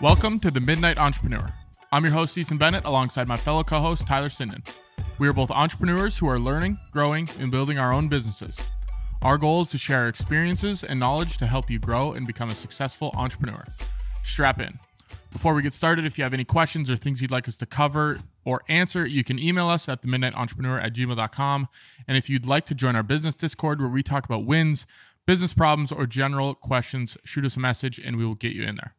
Welcome to The Midnight Entrepreneur. I'm your host, Easton Bennett, alongside my fellow co-host, Tyler Sinden. We are both entrepreneurs who are learning, growing, and building our own businesses. Our goal is to share our experiences and knowledge to help you grow and become a successful entrepreneur. Strap in. Before we get started, if you have any questions or things you'd like us to cover or answer, you can email us at themidnightentrepreneur@gmail.com. And if you'd like to join our business Discord where we talk about wins, business problems, or general questions, shoot us a message and we will get you in there.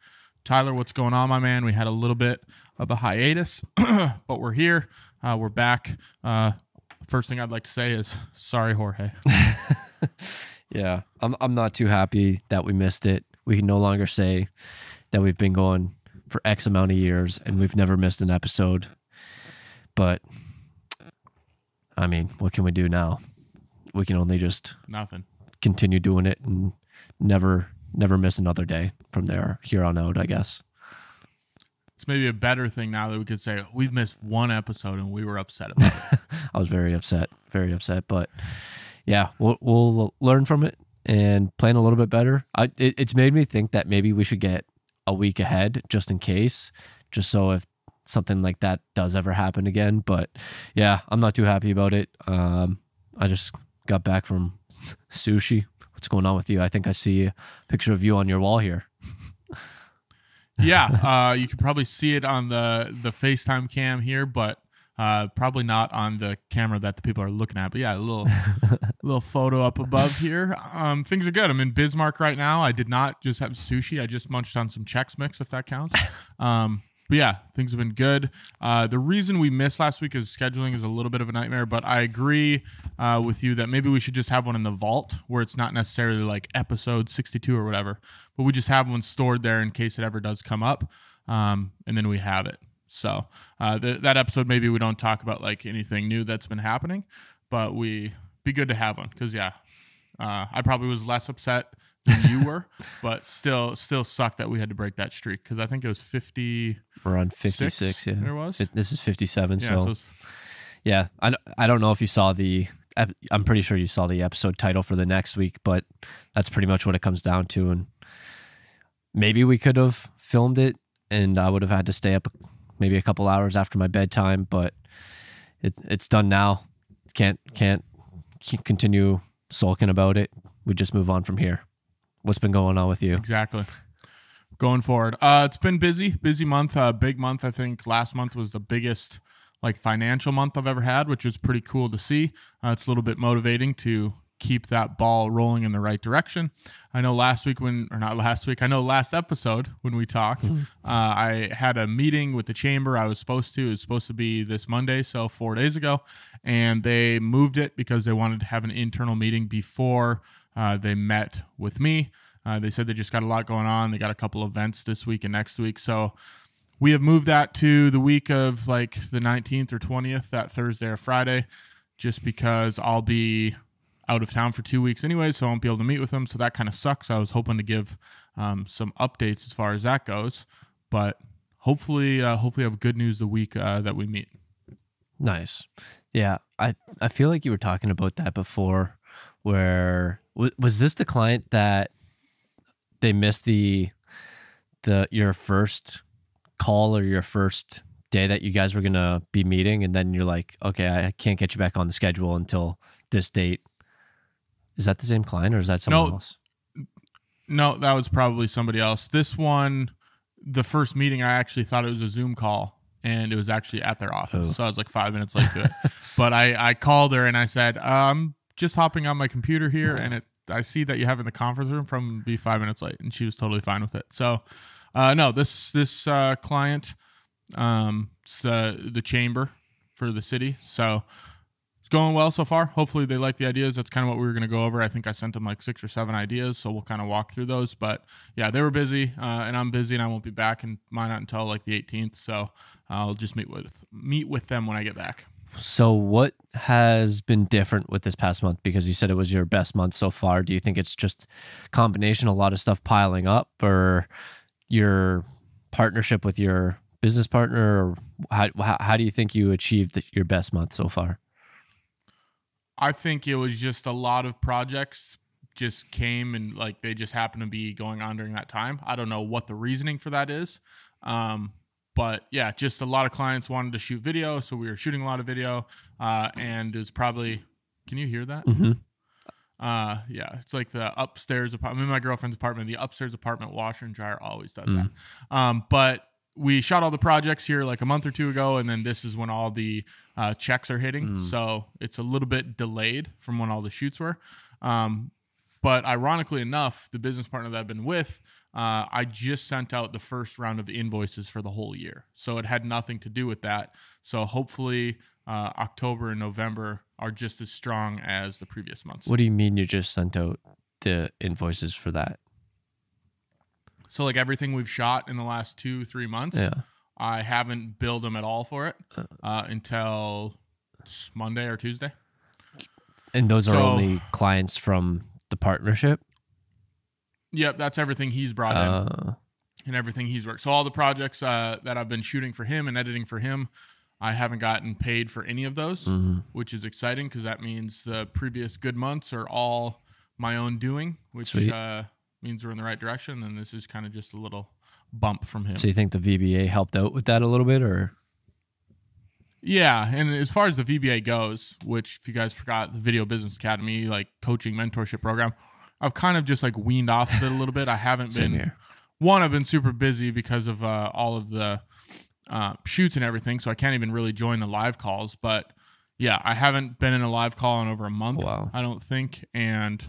Tyler, what's going on, my man? We had a little bit of a hiatus, but we're here. We're back. First thing I'd like to say is sorry, Jorge. Yeah, I'm not too happy that we missed it. We can no longer say that we've been going for X amount of years and we've never missed an episode. But, I mean, what can we do now? We can only just nothing. Continue doing it and never miss another day from here on out, I guess. It's maybe a better thing now that we could say we've missed one episode and we were upset about it. I was very upset, but yeah, we'll learn from it and plan a little bit better. It's made me think that maybe we should get a week ahead just in case, just so if something like that does ever happen again. But yeah, I'm not too happy about it. I just got back from sushi. What's going on with you? I think I see a picture of you on your wall here. Yeah, you can probably see it on the FaceTime cam here, but probably not on the camera that the people are looking at. But yeah, a little photo up above here. Things are good. I'm in Bismarck right now. I did not just have sushi. I just munched on some Chex Mix, if that counts. But yeah, things have been good. The reason we missed last week is scheduling is a little bit of a nightmare, but I agree with you that maybe we should just have one in the vault where it's not necessarily like episode 62 or whatever, but we just have one stored there in case it ever does come up, and then we have it. So that episode, maybe we don't talk about like anything new that's been happening, but we be good to have one because yeah, I probably was less upset than you were, but still sucked that we had to break that streak because I think it was 50. We're on 56. Yeah, there was. This is 57. Yeah, so yeah, I don't know if you saw I'm pretty sure you saw the episode title for the next week, but that's pretty much what it comes down to. And maybe we could have filmed it, and I would have had to stay up maybe a couple hours after my bedtime, but it's done now. Can't continue sulking about it. We just move on from here. What's been going on with you? Exactly. Going forward. It's been busy month, big month. I think last month was the biggest like financial month I've ever had, which is pretty cool to see. It's a little bit motivating to keep that ball rolling in the right direction. I know last episode when we talked, I had a meeting with the chamber. It was supposed to be this Monday, so 4 days ago, and they moved it because they wanted to have an internal meeting before they met with me. They said they just got a lot going on. They got a couple events this week and next week. So we have moved that to the week of like the 19th or 20th, that Thursday or Friday, just because I'll be out of town for 2 weeks anyway, so I won't be able to meet with them. So that kind of sucks. I was hoping to give some updates as far as that goes, but hopefully have good news the week that we meet. Nice. Yeah, I feel like you were talking about that before, where was this the client that they missed your first call or your first day that you guys were going to be meeting, and then you're like, okay, I can't get you back on the schedule until this date. Is that the same client or is that someone else? No, that was probably somebody else. This one, the first meeting, I actually thought it was a Zoom call, and it was actually at their office. Ooh. So I was like 5 minutes late to it. But I called her and I said, I'm just hopping on my computer here, and I see that you have in the conference room from be 5 minutes late, and she was totally fine with it. So no, this client, it's the chamber for the city. So it's going well so far. Hopefully they like the ideas. That's kind of what we were going to go over. I think I sent them like 6 or 7 ideas, so we'll kind of walk through those. But yeah, they were busy, and I'm busy, and I won't be back and mine not until like the 18th. So I'll just meet with them when I get back. So what has been different with this past month? Because you said it was your best month so far. Do you think it's just combination, a lot of stuff piling up, or your partnership with your business partner, or how do you think you achieved your best month so far? I think it was just a lot of projects just came and like they just happened to be going on during that time. I don't know what the reasoning for that is. But yeah, just a lot of clients wanted to shoot video. So we were shooting a lot of video. And it was probably, can you hear that? Mm-hmm. Yeah, it's like the upstairs apartment, my girlfriend's apartment, the upstairs apartment washer and dryer always does that. But we shot all the projects here like a month or two ago, and then this is when all the checks are hitting. So it's a little bit delayed from when all the shoots were. But ironically enough, the business partner that I've been with, I just sent out the first round of invoices for the whole year. So it had nothing to do with that. So hopefully October and November are just as strong as the previous months. What do you mean you just sent out the invoices for that? So like everything we've shot in the last 2-3 months, I haven't billed them at all for it until Monday or Tuesday. And those are only clients from the partnership? Yep, that's everything he's brought in and everything he's worked. So all the projects that I've been shooting for him and editing for him, I haven't gotten paid for any of those, which is exciting because that means the previous good months are all my own doing, which means we're in the right direction. And this is kind of just a little bump from him. So you think the VBA helped out with that a little bit, or? Yeah, and as far as the VBA goes, which if you guys forgot, the Video Business Academy, like coaching mentorship program, I've kind of just like weaned off of it a little bit. I haven't been here. One, I've been super busy because of all of the shoots and everything, so I can't even really join the live calls. But yeah, I haven't been in a live call in over a month, I don't think, and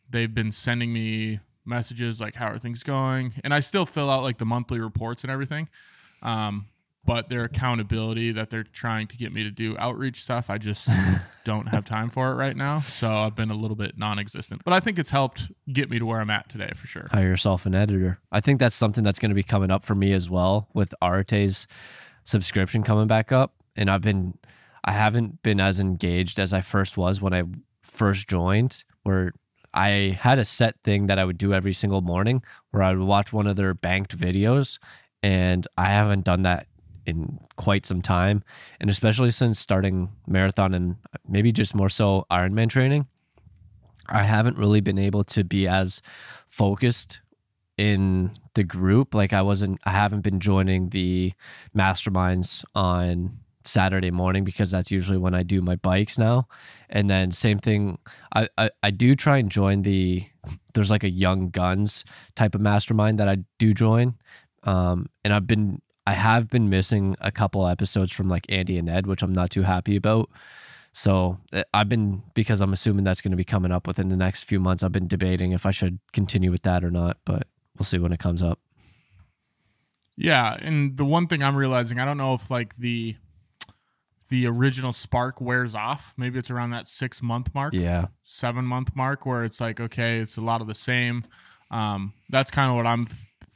they've been sending me messages like, how are things going? And I still fill out like the monthly reports and everything. But their accountability that they're trying to get me to do outreach stuff, I just don't have time for it right now. So I've been a little bit non-existent. But I think it's helped get me to where I'm at today for sure. Hire yourself an editor. I think that's something that's going to be coming up for me as well with Arte's subscription coming back up. And I haven't been as engaged as I first was when I first joined, where I had a set thing that I would do every single morning where I would watch one of their banked videos. And I haven't done that in quite some time, and especially since starting marathon and maybe just more so Ironman training, I haven't really been able to be as focused in the group. Like I haven't been joining the masterminds on Saturday morning because that's usually when I do my bikes now. And then same thing, I do try and join there's like a young guns type of mastermind that I do join. And I have been missing a couple episodes from like Andy and Ed, which I'm not too happy about. So because I'm assuming that's going to be coming up within the next few months, I've been debating if I should continue with that or not, but we'll see when it comes up. Yeah. And the one thing I'm realizing, I don't know if like the original spark wears off. Maybe it's around that 6-month mark. Yeah. 7-month mark where it's like, okay, it's a lot of the same. That's kind of what I'm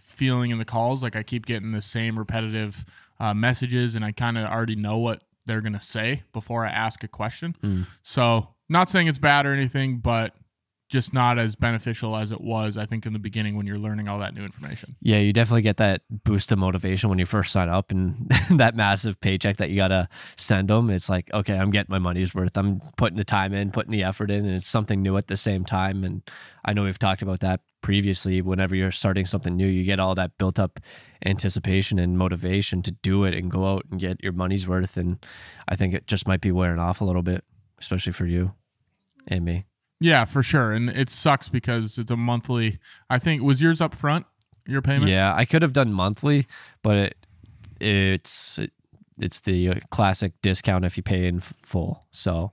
feeling in the calls. Like I keep getting the same repetitive messages, and I kind of already know what they're going to say before I ask a question. So not saying it's bad or anything, but just not as beneficial as it was, I think, in the beginning when you're learning all that new information. Yeah, you definitely get that boost of motivation when you first sign up, and that massive paycheck that you got to send them. It's like, okay, I'm getting my money's worth. I'm putting the time in, putting the effort in, and it's something new at the same time. And I know we've talked about that previously. Whenever you're starting something new, you get all that built up anticipation and motivation to do it and go out and get your money's worth. And I think it just might be wearing off a little bit, especially for you and me. Yeah, for sure. And it sucks because it's a monthly. I think, was yours up front, your payment? Yeah, I could have done monthly, but it's the classic discount if you pay in full. So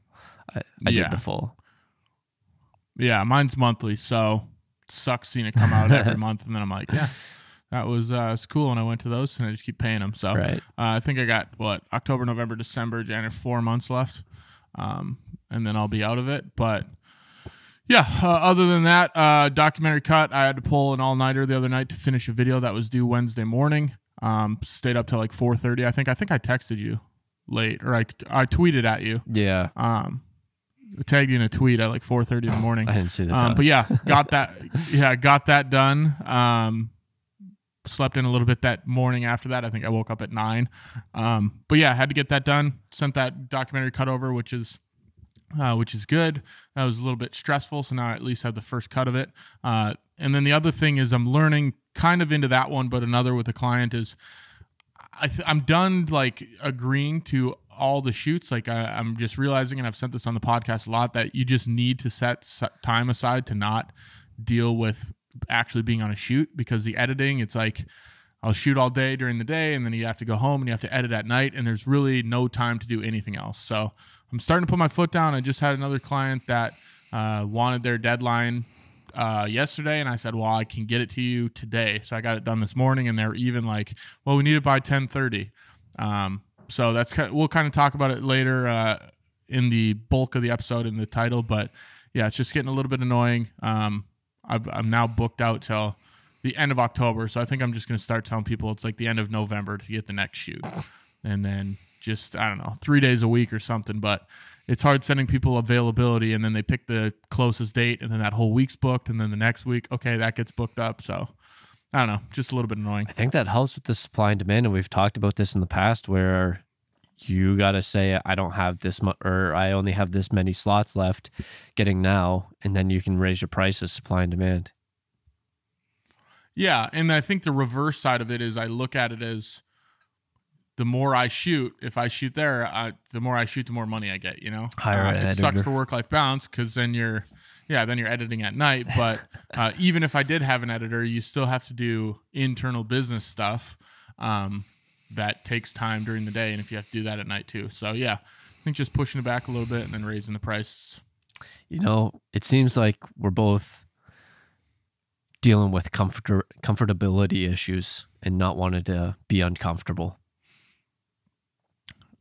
I did the full. Yeah, mine's monthly, so it sucks seeing it come out every month. And then I'm like, yeah, that was it's cool. And I went to those, and I just keep paying them. So I think I got, October, November, December, January, 4 months left. And then I'll be out of it. But yeah, other than that, documentary cut. I had to pull an all-nighter the other night to finish a video that was due Wednesday morning. Stayed up till like 4:30. I think I texted you late, or I tweeted at you. Yeah. Tagged you in a tweet at like 4:30 in the morning. I didn't see that. But yeah, got that. Yeah, got that done. Slept in a little bit that morning after that. I think I woke up at 9. But yeah, had to get that done. Sent that documentary cut over, which is which is good. That was a little bit stressful, so now I at least have the first cut of it. And then the other thing is I'm learning kind of into that one, but another with a client is I'm done like agreeing to all the shoots. Like I'm just realizing, and I've said this on the podcast a lot, that you just need to set time aside to not deal with actually being on a shoot, because the editing, it's like I'll shoot all day during the day, and then you have to go home and you have to edit at night, and there's really no time to do anything else. So I'm starting to put my foot down. I just had another client that wanted their deadline yesterday, and I said, well, I can get it to you today. So I got it done this morning, and they're even like, well, we need it by 10:30. So that's we'll kind of talk about it later in the bulk of the episode in the title, but yeah, it's just getting a little bit annoying. I'm now booked out till the end of October, so I think I'm just going to start telling people it's like the end of November to get the next shoot, and then just, I don't know, 3 days a week or something. But it's hard sending people availability, and then they pick the closest date, and then that whole week's booked, and then the next week, okay, that gets booked up. So I don't know, just a little bit annoying. I think that helps with the supply and demand, and we've talked about this in the past, where you got to say, I don't have this much, or I only have this many slots left getting now, and then you can raise your prices, supply and demand. Yeah, and I think the reverse side of it is I look at it as the more I shoot, if I shoot there, the more I shoot, the more money I get, you know? Hire an editor. It sucks for work-life balance, because then you're editing at night. But even if I did have an editor, you still have to do internal business stuff that takes time during the day, and if you have to do that at night too. So yeah, I think just pushing it back a little bit and then raising the price. You know, it seems like we're both dealing with comfortability issues and not wanting to be uncomfortable.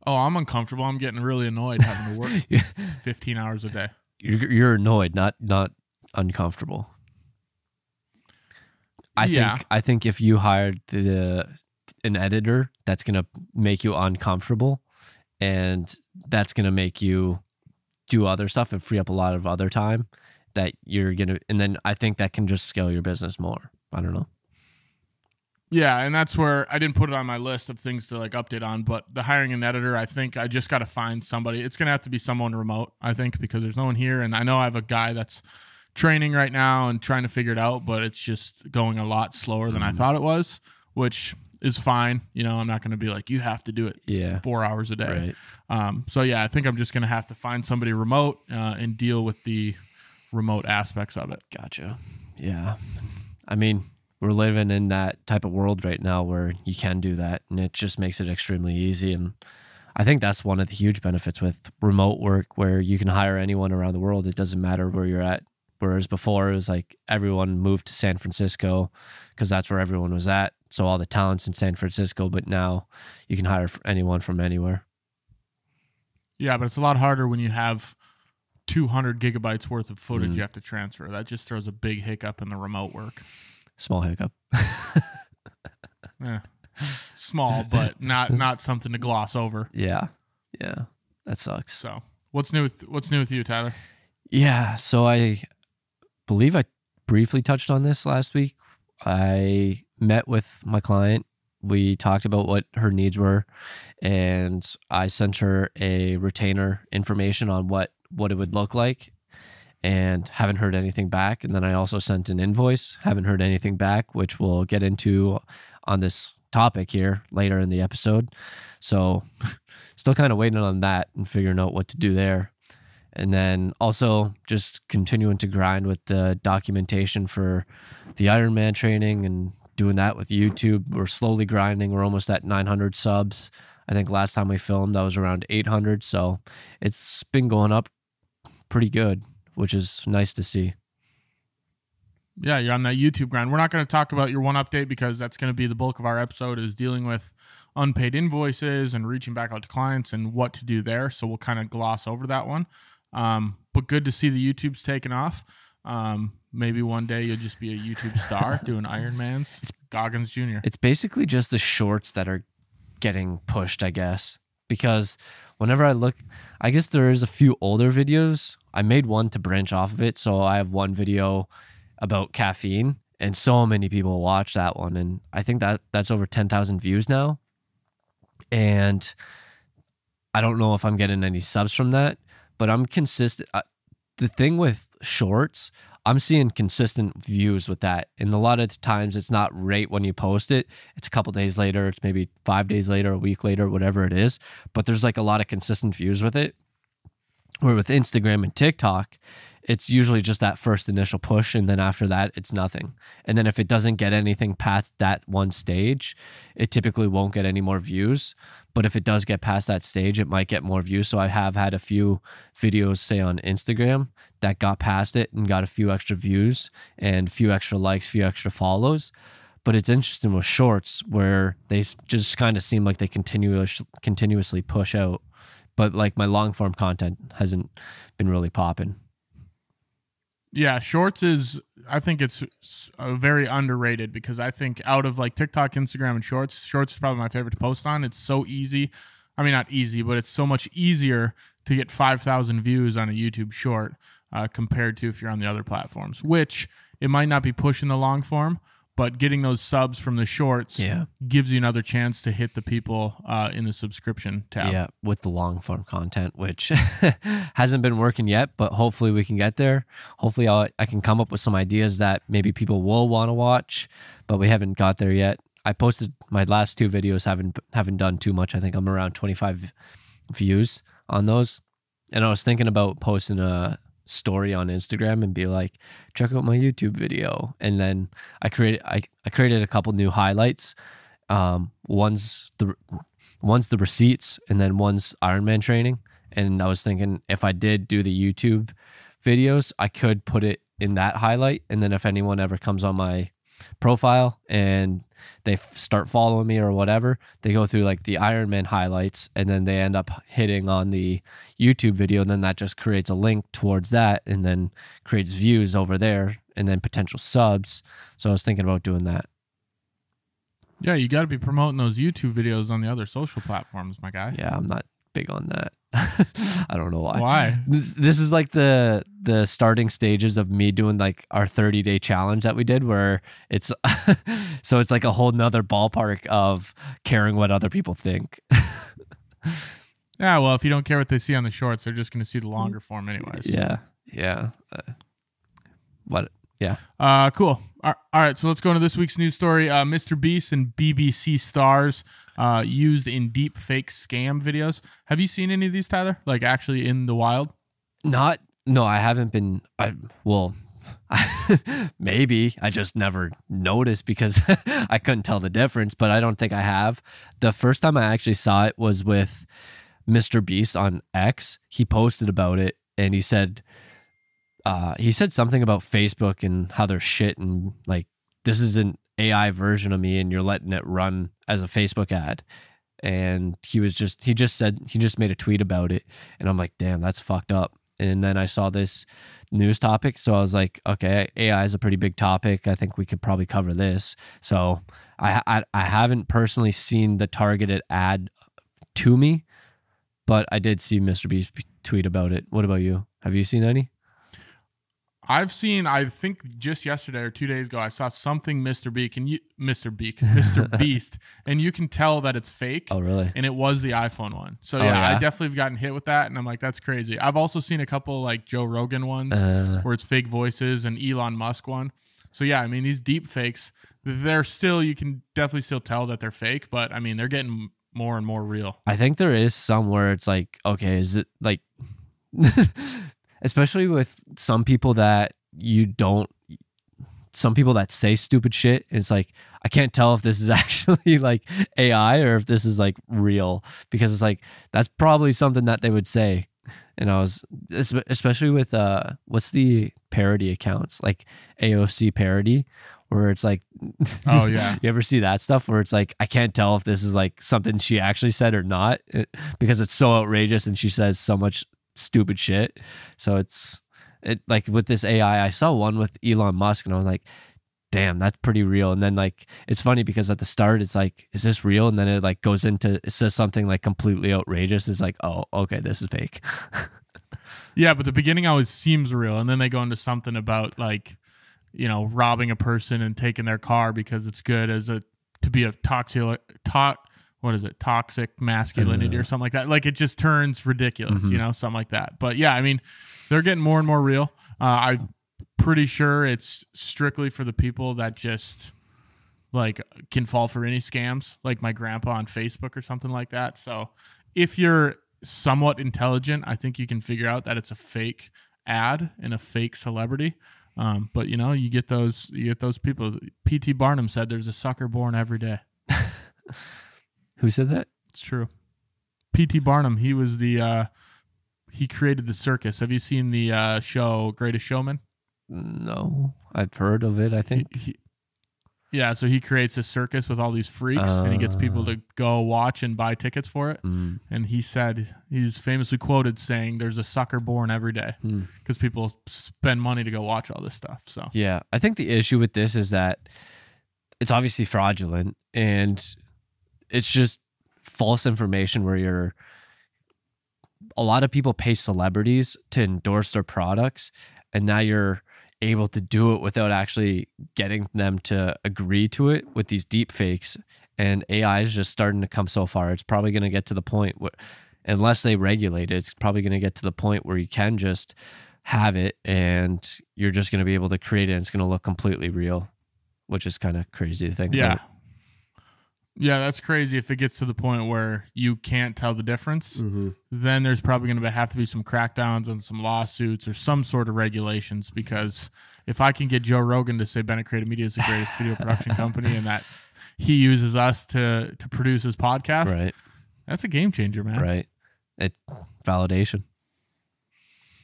Oh, I'm uncomfortable. I'm getting really annoyed having to work 15 hours a day. You're annoyed, not uncomfortable. I think if you hired an editor, that's going to make you uncomfortable, and that's going to make you do other stuff and free up a lot of other time that you're going to, and then I think that can just scale your business more. I don't know. Yeah, and that's where I didn't put it on my list of things to like update on, but the hiring an editor, I think I just got to find somebody. It's going to have to be someone remote, I think, because there's no one here, and I know I have a guy that's training right now and trying to figure it out, but it's just going a lot slower than I thought it was, which is fine. You know, I'm not going to be like, you have to do it 4 hours a day. Right. So yeah, I think I'm just going to have to find somebody remote and deal with the remote aspects of it. Gotcha. Yeah. I mean, we're living in that type of world right now where you can do that, and it just makes it extremely easy. And I think that's one of the huge benefits with remote work, where you can hire anyone around the world. It doesn't matter where you're at. Whereas before, it was like everyone moved to San Francisco because that's where everyone was at. So all the talent's in San Francisco, but now you can hire anyone from anywhere. Yeah, but it's a lot harder when you have 200 gigabytes worth of footage you have to transfer. That just throws a big hiccup in the remote work. Small hiccup. Yeah. Small, but not something to gloss over. Yeah. That sucks. So what's new with you, Tyler? Yeah, so I believe I briefly touched on this last week. I met with my client. We talked about what her needs were, and I sent her a retainer information on what it would look like, and haven't heard anything back. And then I also sent an invoice, haven't heard anything back, which we'll get into on this topic here later in the episode. So still kind of waiting on that and figuring out what to do there. And then also just continuing to grind with the documentation for the Ironman training and doing that with YouTube. We're slowly grinding. We're almost at 900 subs. I think last time we filmed, that was around 800. So it's been going up pretty good, which is nice to see. Yeah, you're on that YouTube grind. We're not going to talk about your one update because that's going to be the bulk of our episode, is dealing with unpaid invoices and reaching back out to clients and what to do there. So we'll kind of gloss over that one. But good to see the YouTube's taken off. Maybe one day you'll just be a YouTube star doing Ironmans. It's Goggins Jr. It's basically just the shorts that are getting pushed, I guess. Because whenever I look, I guess there is a few older videos. I made one to branch off of it. So I have one video about caffeine, and so many people watch that one. And I think that's over 10,000 views now. And I don't know if I'm getting any subs from that, but I'm consistent. The thing with shorts, I'm seeing consistent views with that. And a lot of the times it's not right when you post it. It's a couple days later. It's maybe 5 days later, a week later, whatever it is. But there's like a lot of consistent views with it. Where with Instagram and TikTok, it's usually just that first initial push. And then after that, it's nothing. And then if it doesn't get anything past that one stage, it typically won't get any more views. But if it does get past that stage, it might get more views. So I have had a few videos, say on Instagram, that got past it and got a few extra views and a few extra likes, a few extra follows. But it's interesting with shorts where they just kind of seem like they continuously push out. But like my long form content hasn't been really popping. Yeah, shorts I think it's very underrated because I think out of like TikTok, Instagram, and shorts is probably my favorite to post on. It's so easy. I mean, not easy, but it's so much easier to get 5,000 views on a YouTube short compared to if you're on the other platforms, which it might not be pushing the long form, but getting those subs from the shorts gives you another chance to hit the people in the subscription tab. Yeah, with the long form content, which hasn't been working yet, but hopefully we can get there. Hopefully I can come up with some ideas that maybe people will want to watch, but we haven't got there yet. I posted my last 2 videos, haven't done too much. I think I'm around 25 views on those. And I was thinking about posting a story on Instagram and be like, check out my YouTube video. And then I created a couple new highlights. One's the receipts, and then one's Ironman training. And I was thinking if I did do the YouTube videos, I could put it in that highlight. And then if anyone ever comes on my profile and they start following me or whatever, they go through like the Ironman highlights and then they end up hitting on the YouTube video, and then that just creates a link towards that and then creates views over there and then potential subs. So I was thinking about doing that. Yeah, you got to be promoting those YouTube videos on the other social platforms, my guy. Yeah, I'm not big on that. I don't know why. Why? This is like the starting stages of me doing like our 30-day challenge that we did, where it's so it's like a whole nother ballpark of caring what other people think. Yeah, well, if you don't care what they see on the shorts, they're just going to see the longer form anyways. Yeah. Cool. All right, so let's go into this week's news story. Mr. Beast and BBC stars used in deep fake scam videos. Have you seen any of these, Tyler? Like actually in the wild? No, I haven't been. Maybe I just never noticed because I couldn't tell the difference, but I don't think I have. The first time I actually saw it was with Mr. Beast on X. He posted about it and he said something about Facebook and how they're shit and like this is an AI version of me and you're letting it run as a Facebook ad. And he just made a tweet about it and I'm like, damn, that's fucked up. And then I saw this news topic, so I was like, okay, AI is a pretty big topic. I think we could probably cover this. So I haven't personally seen the targeted ad to me, but I did see Mr. Beast tweet about it. What about you? Have you seen any? I've seen, I think just yesterday or 2 days ago, I saw something Mr. Beast, and you can tell that it's fake. Oh, really? And it was the iPhone one. So yeah, I definitely have gotten hit with that, and I'm like, that's crazy. I've also seen a couple like Joe Rogan ones where it's fake voices, and Elon Musk one. So yeah, I mean, these deep fakes, they're still, you can definitely still tell that they're fake, but I mean, they're getting more and more real. I think there is some where it's like, okay, is it like... Especially with some people that some people that say stupid shit. It's like, I can't tell if this is actually like AI or if this is like real, because it's like, that's probably something that they would say. And I was, especially with, what's the parody accounts, like AOC parody, where it's like, oh yeah. You ever see that stuff where it's like, I can't tell if this is like something she actually said or not, because it's so outrageous and she says so much stupid shit. So it's like with this AI, I saw one with Elon Musk and I was like, damn, that's pretty real. And then like, it's funny because at the start it's like, is this real? And then it like goes into, it says something like completely outrageous. It's like, oh, okay, this is fake. Yeah, but the beginning always seems real, and then they go into something about like, you know, robbing a person and taking their car because it's good as to be a what is it, toxic masculinity or something like that. Like it just turns ridiculous, you know, something like that. But yeah, I mean, they're getting more and more real. I'm pretty sure it's strictly for the people that just like can fall for any scams, like my grandpa on Facebook or something like that. So if you're somewhat intelligent, I think you can figure out that it's a fake ad and a fake celebrity. But you know, you get those people. P.T. Barnum said there's a sucker born every day. Who said that? It's true. P.T. Barnum, he was he created the circus. Have you seen the show Greatest Showman? No, I've heard of it, I think. Yeah, so he creates a circus with all these freaks, and he gets people to go watch and buy tickets for it. And he said, he's famously quoted saying, there's a sucker born every day because people spend money to go watch all this stuff. So yeah, I think the issue with this is that it's obviously fraudulent, and it's just false information where a lot of people pay celebrities to endorse their products, and now you're able to do it without actually getting them to agree to it with these deep fakes. And AI is just starting to come so far. It's probably going to get to the point where, unless they regulate it, it's probably going to get to the point where you can just have it and you're just going to be able to create it and it's going to look completely real, which is kind of crazy to think about. Yeah, that's crazy. If it gets to the point where you can't tell the difference, then there's probably going to have to be some crackdowns and some lawsuits or some sort of regulations. Because if I can get Joe Rogan to say Bennett Creative Media is the greatest video production company and that he uses us to produce his podcast, right, that's a game changer, man. Right. Validation.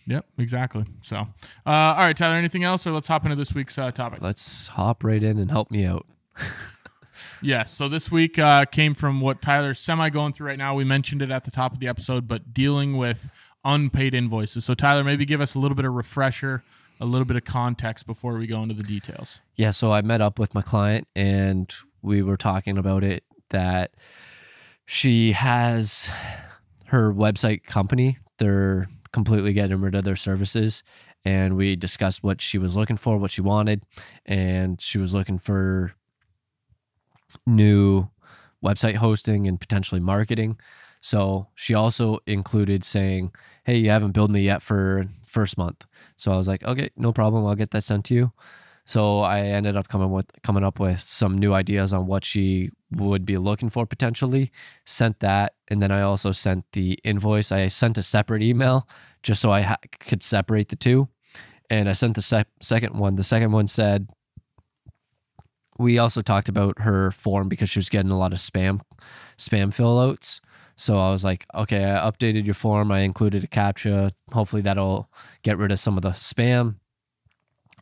Yep, exactly. So, all right, Tyler, anything else, or let's hop into this week's topic? Let's hop right in and help me out. Yeah, so this week came from what Tyler's going through right now. We mentioned it at the top of the episode, but dealing with unpaid invoices. So Tyler, maybe give us a little bit of refresher, a little bit of context before we go into the details. Yeah, so I met up with my client and we were talking about it, that she has her website company. They're completely getting rid of their services. And we discussed what she was looking for, what she wanted. And she was looking for new website hosting and potentially marketing. So she also included saying, hey, you haven't billed me yet for first month. So I was like, okay, no problem. I'll get that sent to you. So I ended up coming up with some new ideas on what she would be looking for potentially, sent that. And then I also sent the invoice. I sent a separate email just so I could separate the two. And I sent the second one. The second one said, we also talked about her form because she was getting a lot of spam fill outs. So I was like, okay, I updated your form. I included a CAPTCHA. Hopefully that'll get rid of some of the spam.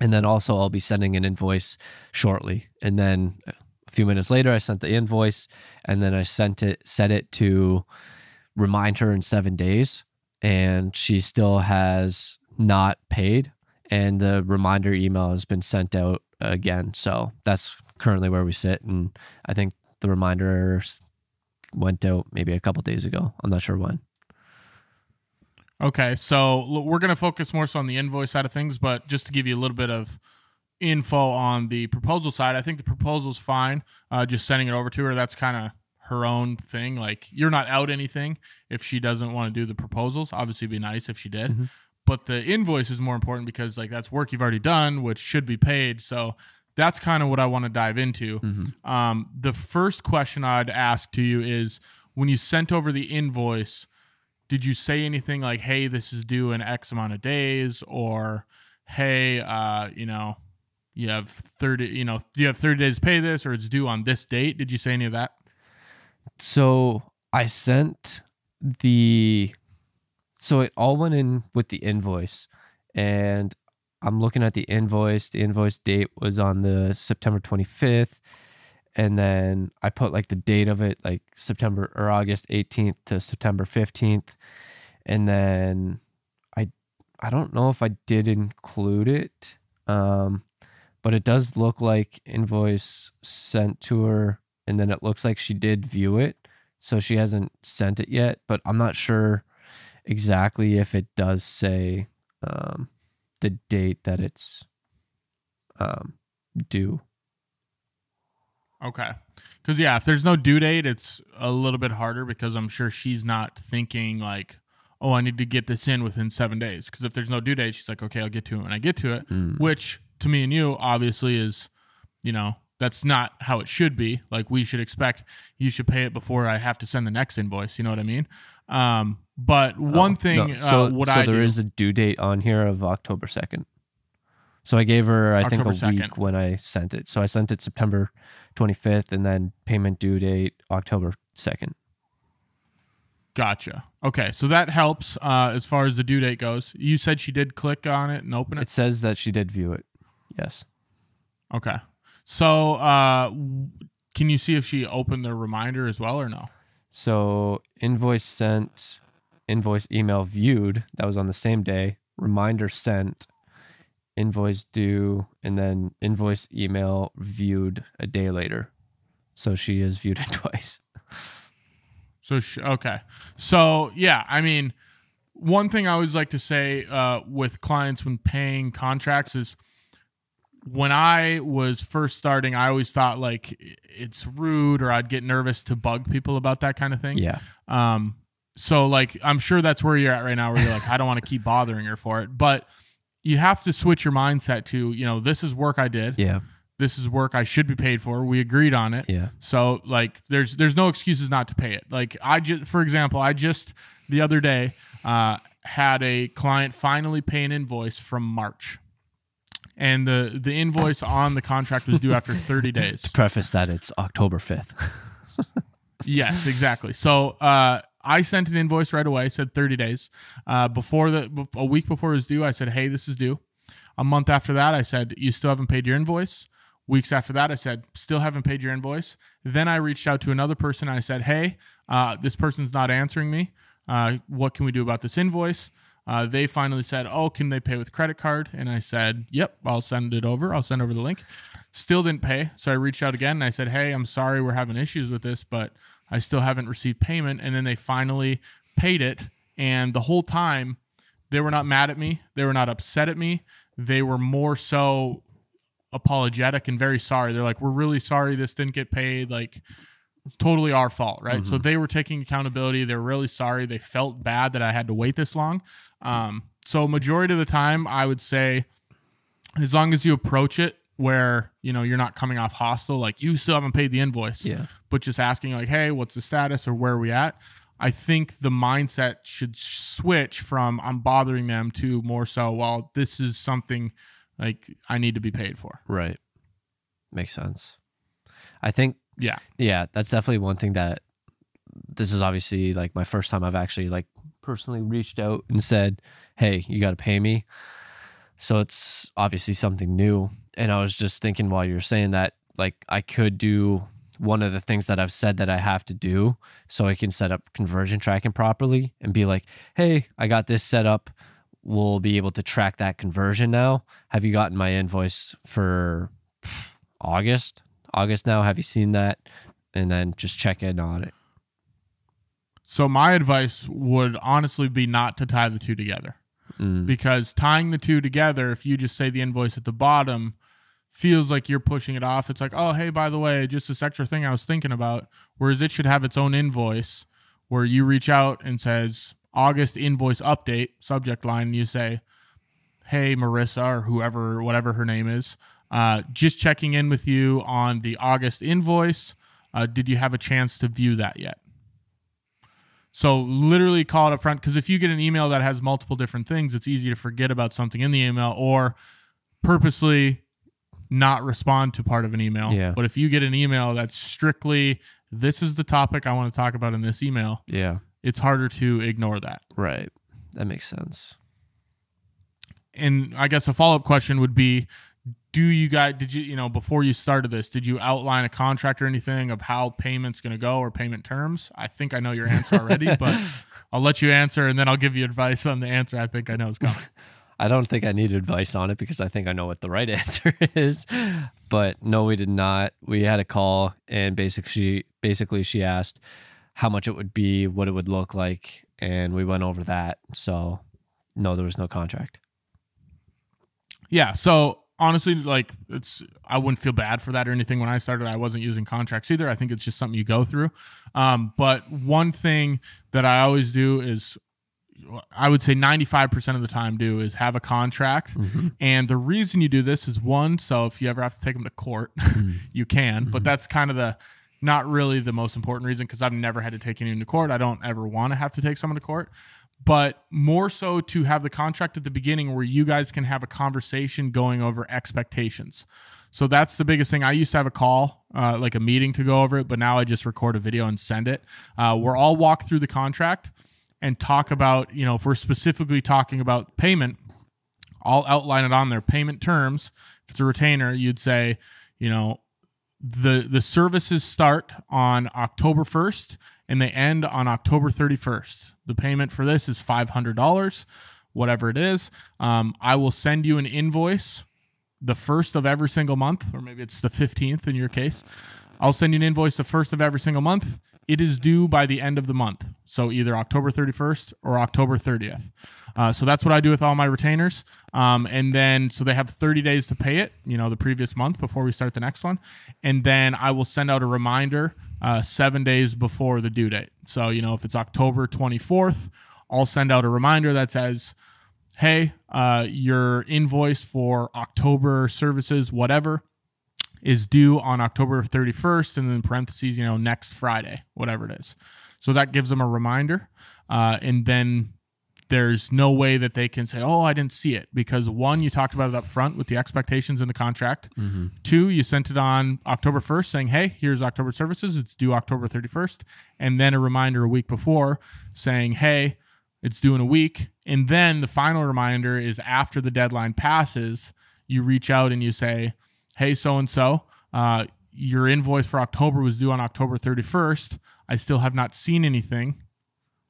And then also I'll be sending an invoice shortly. And then a few minutes later, I sent the invoice set it to remind her in 7 days. And she still has not paid. And the reminder email has been sent out again. So that's currently where we sit. And I think the reminder went out maybe a couple days ago. I'm not sure when. Okay, so we're going to focus more so on the invoice side of things, but just to give you a little bit of info on the proposal side, I think the proposal's fine. Just sending it over to her, that's kind of her own thing. Like, you're not out anything if she doesn't want to do the proposals. Obviously, it'd be nice if she did. Mm-hmm. But the invoice is more important because like that's work you've already done, which should be paid. So that's kind of what I want to dive into. Mm-hmm. The first question I'd ask to you is, when you sent over the invoice, did you say anything like, hey, this is due in X amount of days, or hey, you have 30 days to pay this, or it's due on this date? Did you say any of that? So I sent so it all went in with the invoice, and I'm looking at the invoice. The invoice date was on the September 25th. And then I put like the date of it, like September or August 18th to September 15th. And then I don't know if I did include it, but it does look like invoice sent to her. And then it looks like she did view it. So she hasn't sent it yet, but I'm not sure exactly if it does say the date that it's due. Okay. Because, yeah, if there's no due date, it's a little bit harder because I'm sure she's not thinking like, oh, I need to get this in within 7 days. Because if there's no due date, she's like, okay, I'll get to it when I get to it, which to me and you obviously is, that's not how it should be. Like, we should expect you should pay it before I have to send the next invoice. You know what I mean? But one thing, so I there do, is a due date on here of October 2nd. So I gave her, I think, a October 2nd. week when I sent it. So I sent it September 25th, and then payment due date October 2nd. Gotcha. Okay, so that helps as far as the due date goes. You said she did click on it and open it? It says that she did view it. Yes. Okay. So can you see if she opened the reminder as well or no? So invoice sent, invoice email viewed. That was on the same day. Reminder sent, invoice due, and then invoice email viewed a day later. So she has viewed it twice. So, okay. So, yeah, I mean, one thing I always like to say with clients when paying contracts is when I was first starting, I always thought like it's rude or I'd get nervous to bug people about that kind of thing. Yeah. So, like, I'm sure that's where you're at right now where you're like, I don't want to keep bothering her for it. But you have to switch your mindset to, this is work I did. Yeah. This is work I should be paid for. We agreed on it. Yeah. So like there's no excuses not to pay it. Like for example, I just the other day had a client finally pay an invoice from March. And the invoice on the contract was due after 30 days. To preface that, it's October 5th. Yes, exactly. So I sent an invoice right away, said 30 days. A week before it was due, I said, hey, this is due. A month after that, I said, you still haven't paid your invoice. Weeks after that, I said, still haven't paid your invoice. Then I reached out to another person. And I said, hey, this person's not answering me. What can we do about this invoice? They finally said, oh, can they pay with credit card? And I said, yep, I'll send it over. I'll send over the link. Still didn't pay. So I reached out again and I said, hey, I'm sorry we're having issues with this, but I still haven't received payment. And then they finally paid it. And the whole time, they were not mad at me. They were not upset at me. They were more so apologetic and very sorry. They're like, we're really sorry this didn't get paid. Like, it's totally our fault, right? Mm-hmm. So they were taking accountability. They're really sorry. They felt bad that I had to wait this long. So majority of the time, I would say, as long as you approach it where, you're not coming off hostile, like you still haven't paid the invoice, but just asking like, hey, what's the status or where are we at? I think the mindset should switch from I'm bothering them to more so, well, this is something like I need to be paid for. Right. Makes sense. I think, yeah, that's definitely one thing that this is obviously like my first time I've actually like personally reached out and said, hey, you got to pay me. So it's obviously something new. And I was just thinking while you were saying that, like I could do one of the things that I've said that I have to do so I can set up conversion tracking properly and be like, hey, I got this set up. We'll be able to track that conversion now. Have you gotten my invoice for August now? Have you seen that? And then just check in on it. So my advice would honestly be not to tie the two together. Because tying the two together, if you just say the invoice at the bottom, feels like you're pushing it off. It's like, oh, hey, by the way, just this extra thing I was thinking about. Whereas it should have its own invoice where you reach out and says, August invoice update, subject line, and you say, hey, Marissa, or whoever, whatever her name is, just checking in with you on the August invoice. Did you have a chance to view that yet? So literally call it up front, because if you get an email that has multiple different things, it's easy to forget about something in the email or purposely not respond to part of an email. Yeah. But if you get an email that's strictly, this is the topic I want to talk about in this email, it's harder to ignore that. Right. That makes sense. And I guess a follow-up question would be, did you, before you started this, did you outline a contract or anything of how payment's going to go or payment terms? I think I know your answer already, but I'll let you answer and then I'll give you advice on the answer I think I know is coming. I don't think I need advice on it because I think I know what the right answer is. But no, we did not. We had a call and basically she asked how much it would be, what it would look like, and we went over that. So no, there was no contract. Yeah, so honestly, like I wouldn't feel bad for that or anything. When I started, I wasn't using contracts either. I think it's just something you go through. But one thing that I always do is, I would say 95% of the time is have a contract. And the reason you do this is one, so if you ever have to take them to court, you can, but that's kind of not really the most important reason, because I've never had to take anyone to court. I don't ever want to have to take someone to court, but more so to have the contract at the beginning where you guys can have a conversation going over expectations. So that's the biggest thing. I used to have a call, like a meeting to go over it, but now I just record a video and send it. We're all walk through the contract and talk about, if we're specifically talking about payment, I'll outline it on their payment terms. If it's a retainer, you'd say, the services start on October 1st and they end on October 31st. The payment for this is $500, whatever it is. I will send you an invoice the 1st of every single month, or maybe it's the 15th in your case. I'll send you an invoice the 1st of every single month. It is due by the end of the month. So either October 31st or October 30th. So that's what I do with all my retainers. And then, so they have 30 days to pay it, the previous month before we start the next one. And then I will send out a reminder 7 days before the due date. So, if it's October 24th, I'll send out a reminder that says, hey, your invoice for October services, whatever, is due on October 31st, and then in parentheses, next Friday, whatever it is. So that gives them a reminder. And then there's no way that they can say, oh, I didn't see it, because one, you talked about it up front with the expectations in the contract. Two, you sent it on October 1st saying, hey, here's October services. It's due October 31st. And then a reminder a week before saying, hey, it's due in a week. And then the final reminder is after the deadline passes, you reach out and you say, hey, so-and-so, your invoice for October was due on October 31st. I still have not seen anything.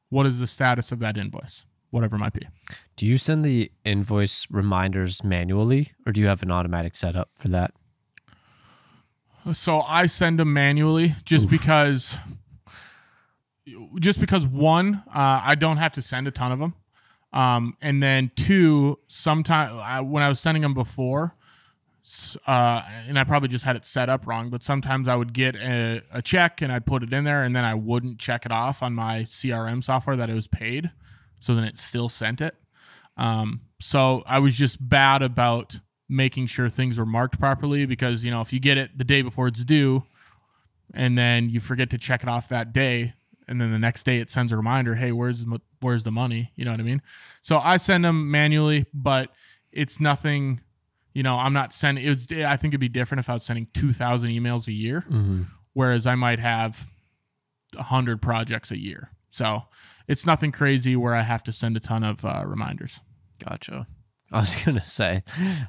What is the status of that invoice? Whatever it might be. Do you send the invoice reminders manually, or do you have an automatic setup for that? So I send them manually just because one, I don't have to send a ton of them. And then two, sometimes when I was sending them before, and I probably just had it set up wrong, but sometimes I would get a check and I'd put it in there, and then I wouldn't check it off on my CRM software that it was paid. So then it still sent it. So I was just bad about making sure things were marked properly, because, if you get it the day before it's due and then you forget to check it off that day, and then the next day it sends a reminder, hey, where's the money? You know what I mean? So I send them manually, but it's nothing, I'm not sending, I think it'd be different if I was sending 2,000 emails a year, whereas I might have 100 projects a year. So it's nothing crazy where I have to send a ton of reminders. Gotcha. I was going to say,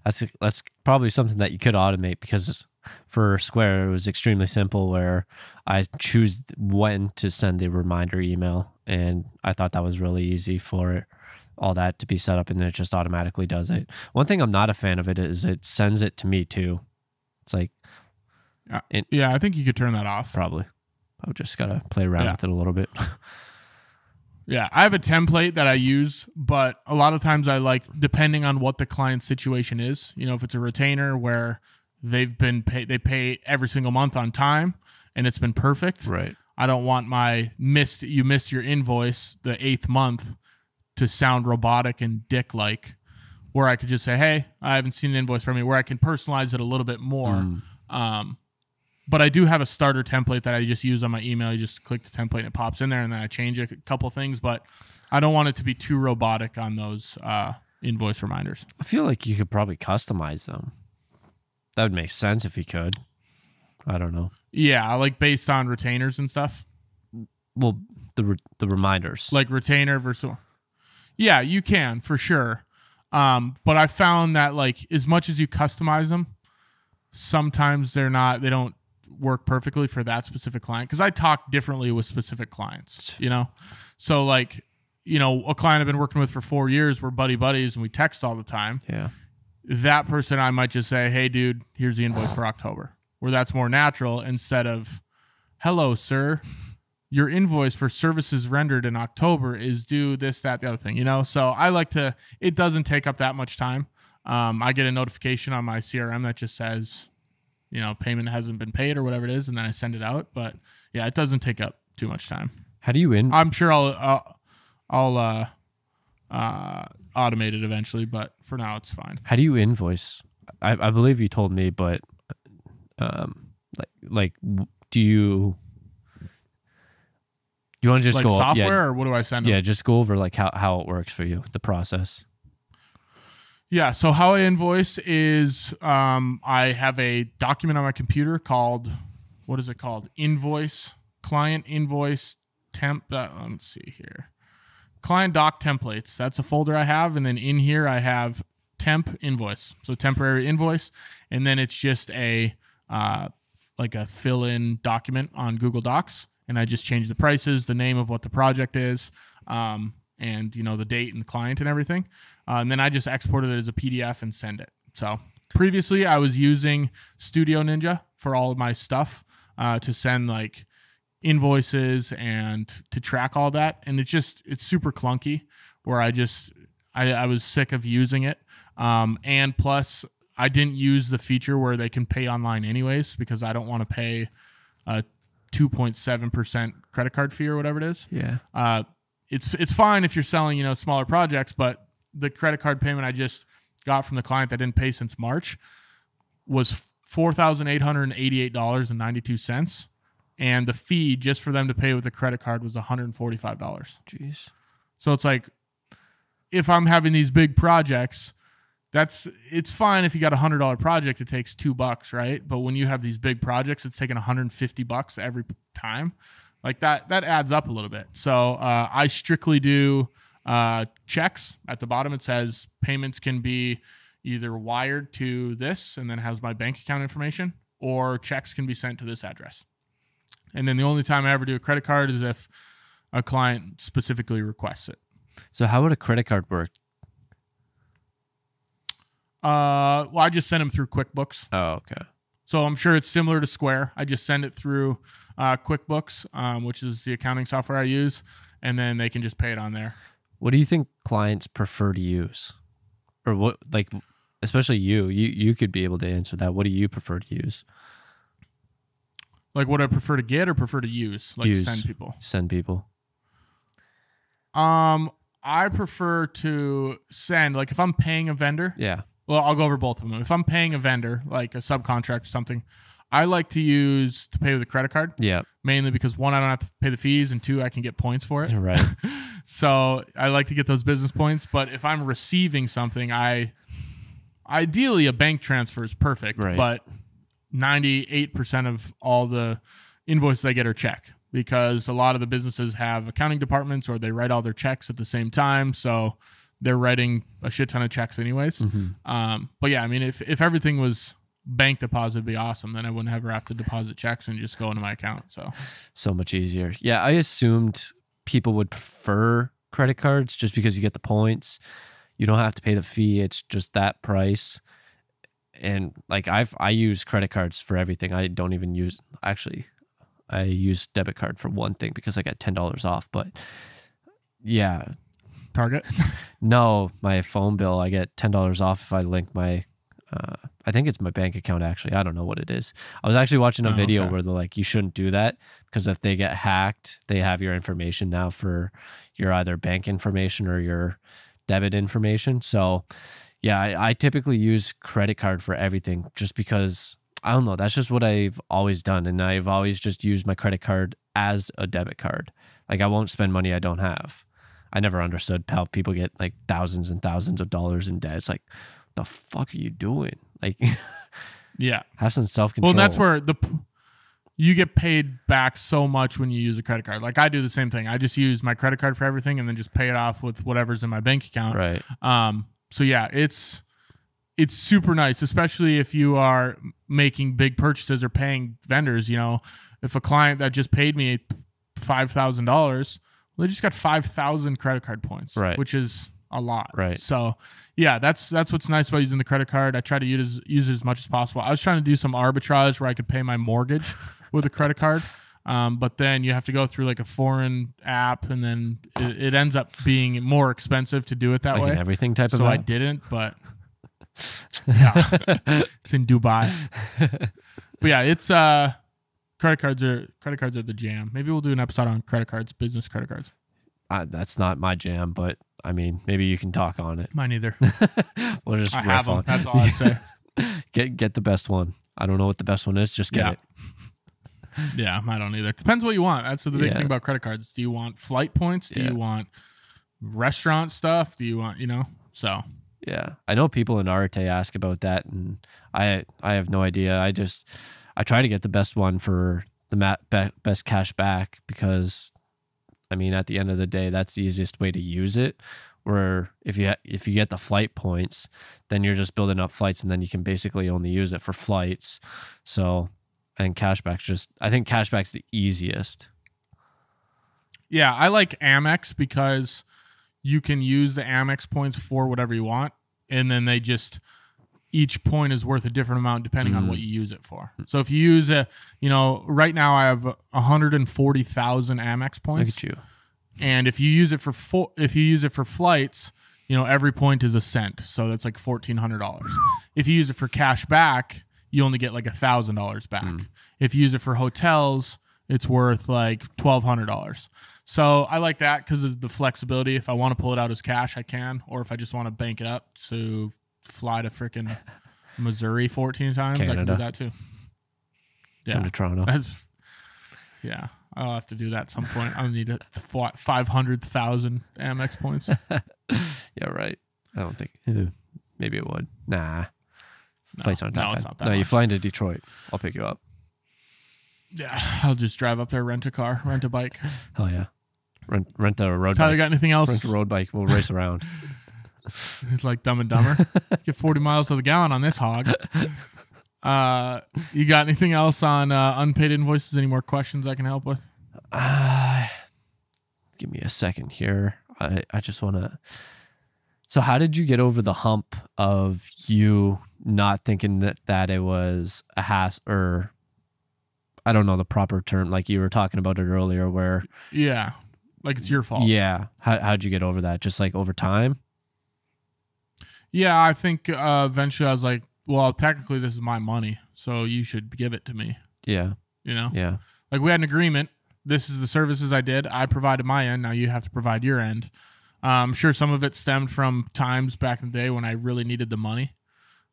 that's probably something that you could automate, because for Square, it was extremely simple where I choose when to send the reminder email, and I thought that was really easy for all that to be set up, and then it just automatically does it. One thing I'm not a fan of it is it sends it to me too. It's like... yeah, I think you could turn that off. Probably. I've just got to play around with it a little bit. Yeah, I have a template that I use, but a lot of times I like, depending on what the client situation is, if it's a retainer where they pay every single month on time and it's been perfect. Right. I don't want you missed your invoice the 8th month to sound robotic and dick-like, where I could just say, hey, I haven't seen an invoice from you, where I can personalize it a little bit more. But I do have a starter template that I just use on my email. You just click the template and it pops in there, and then I change a couple things, but I don't want it to be too robotic on those invoice reminders. I feel like you could probably customize them. That would make sense if you could. I don't know. Yeah, like based on retainers and stuff. Well, the reminders. Like retainer versus... Yeah, you can, for sure. But I found that, like, as much as you customize them, sometimes they don't work perfectly for that specific client, because I talk differently with specific clients, so like, a client I've been working with for 4 years, we're buddies and we text all the time. Yeah, that person, I might just say, hey dude, here's the invoice for October, where that's more natural, instead of, hello sir, your invoice for services rendered in October is due this, that, the other thing, So I like to, it doesn't take up that much time. I get a notification on my CRM that just says, payment hasn't been paid or whatever it is, and then I send it out. But yeah, it doesn't take up too much time. How do you I'm sure I'll automate it eventually, but for now it's fine. How do you invoice? I believe you told me, but do you want to just like go software or what do I send them? Yeah, just go over like how it works for you, the process. Yeah, so how I invoice is I have a document on my computer called, what is it called? Client invoice temp. Let's see here. Client doc templates. That's a folder I have. And then in here I have temp invoice. So temporary invoice. And then it's just a like a fill-in document on Google Docs. And I just change the prices, the name of what the project is, and the date and the client and everything. And then I just export it as a PDF and send it. So previously I was using Studio Ninja for all of my stuff to send like invoices and to track all that. And it's super clunky where I was sick of using it. And plus I didn't use the feature where they can pay online anyways, because I don't want to pay a 2.7% credit card fee or whatever it is. Yeah. It's fine if you're selling, smaller projects, but the credit card payment I just got from the client that didn't pay since March was $4,888.92. And the fee just for them to pay with the credit card was $145. Jeez. So it's like, if I'm having these big projects, it's fine if you got $100 project, it takes $2, right? But when you have these big projects, it's taking $150 every time. Like that adds up a little bit. So I strictly do checks. At the bottom, it says payments can be either wired to this and then has my bank account information, or checks can be sent to this address. And then the only time I ever do a credit card is if a client specifically requests it. So how would a credit card work? Well, I just send them through QuickBooks. Oh, okay. So I'm sure it's similar to Square. I just send it through QuickBooks, which is the accounting software I use, and then they can just pay it on there. What do you think clients prefer to use? Or what, like, especially you could be able to answer that. What do you prefer to use? Like what I prefer to get or prefer to use? Like send people? Send people. I prefer to send, like if I'm paying a vendor. Yeah. Well, I'll go over both of them. If I'm paying a vendor, like a subcontract or something, I like to pay with a credit card. Yeah. Mainly because one, I don't have to pay the fees, and two, I can get points for it. Right. So I like to get those business points. But if I'm receiving something, ideally a bank transfer is perfect. Right. But 98% of all the invoices I get are check, because a lot of the businesses have accounting departments or they write all their checks at the same time. So they're writing a shit ton of checks anyways. Mm-hmm. But yeah, I mean, if everything was bank deposit, would be awesome. Then I wouldn't ever have to deposit checks and just go into my account. So much easier. Yeah, I assumed people would prefer credit cards just because you get the points. You don't have to pay the fee. It's just that price. And like I use credit cards for everything. I don't even use, actually, I use debit card for one thing because I got $10 off. But yeah. Target? No, my phone bill, I get $10 off if I link my, I think it's my bank account actually. I don't know what it is. I was actually watching a video where they're like, you shouldn't do that because if they get hacked, they have your information now for your either bank information or your debit information. So yeah, I typically use credit card for everything just because, I don't know, that's just what I've always done. And I've always just used my credit card as a debit card. Like I won't spend money I don't have. I never understood how people get like thousands and thousands of dollars in debt. It's like, the fuck are you doing? Like, yeah, have some self-control. Well, that's where you get paid back so much when you use a credit card. Like I do the same thing. I just use my credit card for everything and then just pay it off with whatever's in my bank account. Right. So yeah, it's super nice, especially if you are making big purchases or paying vendors. You know, if a client that just paid me $5,000, well, they just got 5,000 credit card points, right? Which is a lot, right? So yeah, that's what's nice about using the credit card. I try to use it as much as possible. I was trying to do some arbitrage where I could pay my mortgage with a credit card. But then you have to go through like a foreign app, and then it ends up being more expensive to do it that way. Everything type of app. So I didn't, but Yeah, it's in Dubai. But yeah, it's credit cards are the jam. Maybe we'll do an episode on credit cards, business credit cards. That's not my jam, but I mean, maybe you can talk on it. Mine either. We'll just I riff have them. on. That's all I'd say. Get the best one. I don't know what the best one is. Just get it. Yeah, I don't either. Depends what you want. That's the big thing about credit cards. Do you want flight points? Do you want restaurant stuff? Do you want, so. Yeah. I know people in Arte ask about that, and I have no idea. I try to get the best one for the best cash back because, I mean, at the end of the day, that's the easiest way to use it. Where if you get the flight points, then you're just building up flights, and then you can basically only use it for flights. So, and cashback's I think cashback's the easiest. Yeah, I like Amex because you can use the Amex points for whatever you want, and then each point is worth a different amount depending on what you use it for. So if you use right now I have 140,000 Amex points. Look at you. And if you use it for flights, every point is a cent, so that's like $1,400. If you use it for cash back, you only get like $1,000 back. If you use it for hotels, it's worth like $1,200. So I like that because of the flexibility. If I want to pull it out as cash, I can, or if I just want to bank it up to fly to freaking Missouri 14 times, Canada. I can do that too. Yeah, Come to Toronto. Yeah. I'll have to do that at some point. I'll need 500,000 Amex points. Yeah, right. I don't think. Maybe it would. Nah. Flights aren't that bad. It's not that no, much. you fly into Detroit. I'll pick you up. Yeah, I'll just drive up there, rent a car, rent a bike. Hell yeah. Rent a road Tyler, bike. you got anything else? Rent a road bike. We'll race around. It's like Dumb and Dumber. Get 40 miles to the gallon on this hog. You got anything else on unpaid invoices? Any more questions I can help with? Give me a second here. I just want to. So how did you get over the hump of you not thinking that it was a or I don't know the proper term, like you were talking about it earlier where. Yeah. Like it's your fault. Yeah. How'd you get over that? Just like over time? Yeah, I think eventually I was like, well, technically this is my money, so you should give it to me. Yeah. Yeah. Like we had an agreement. This is the services I did. I provided my end. Now you have to provide your end. I'm sure some of it stemmed from times back in the day when I really needed the money.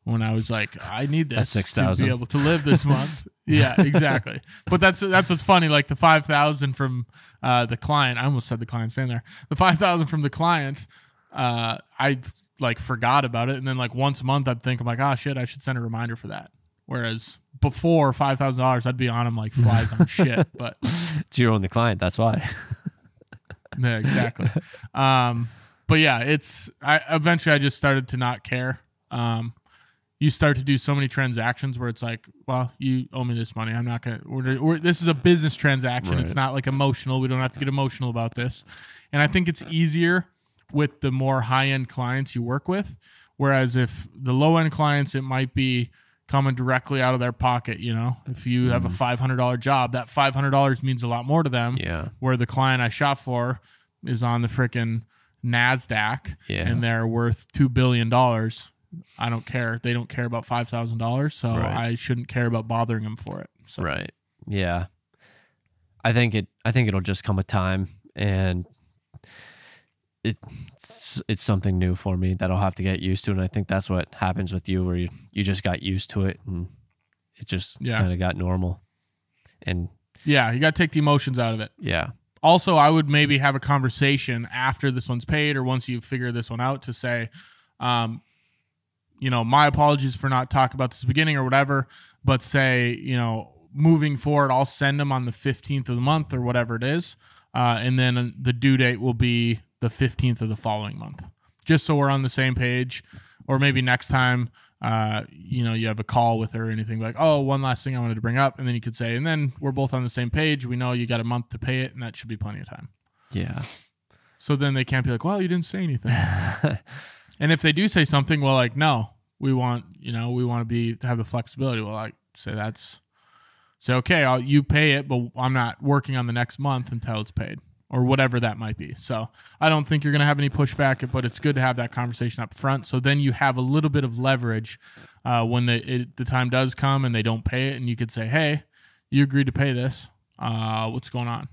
When I was like, I need this to be able to live this month. Yeah, exactly. But that's what's funny. Like the 5,000 from the client. I almost said the client's in there. The 5,000 from the client. I like forgot about it, and then like once a month I'd think, I'm like, oh shit, I should send a reminder for that. Whereas before $5,000, I'd be on them like flies on shit. But it's your only client, that's why. Yeah, exactly. But yeah, eventually I just started to not care. You start to do so many transactions where it's like, well, you owe me this money. I'm not gonna. This is a business transaction. Right. It's not like emotional. We don't have to get emotional about this. And I think it's easier with the more high-end clients you work with. Whereas if the low-end clients, it might be coming directly out of their pocket. If you have a $500 job, that $500 means a lot more to them. Yeah. Where the client I shop for is on the frickin' NASDAQ and they're worth $2 billion. I don't care. They don't care about $5,000, so I shouldn't care about bothering them for it. So. Right. Yeah. I think it'll just come a time, and it's something new for me that I'll have to get used to, and I think that's what happens with you, where you just got used to it, and it just kind of got normal. And yeah, you got to take the emotions out of it. Yeah. Also, I would maybe have a conversation after this one's paid, or once you figure this one out, to say, my apologies for not talking about this at the beginning or whatever, but say, moving forward, I'll send them on the 15th of the month or whatever it is. And then the due date will be the 15th of the following month, just so we're on the same page. Or maybe next time, you have a call with her or anything like, oh, one last thing I wanted to bring up. And then you could say, and then we're both on the same page. We know you got a month to pay it, and that should be plenty of time. Yeah. So then they can't be like, well, you didn't say anything. And if they do say something, well, like, no, we want to have the flexibility. Well, I say, okay, you pay it, but I'm not working on the next month until it's paid. or whatever that might be. So I don't think you're going to have any pushback, but it's good to have that conversation up front. So then you have a little bit of leverage when the time does come and they don't pay it, and you could say, hey, you agreed to pay this. What's going on?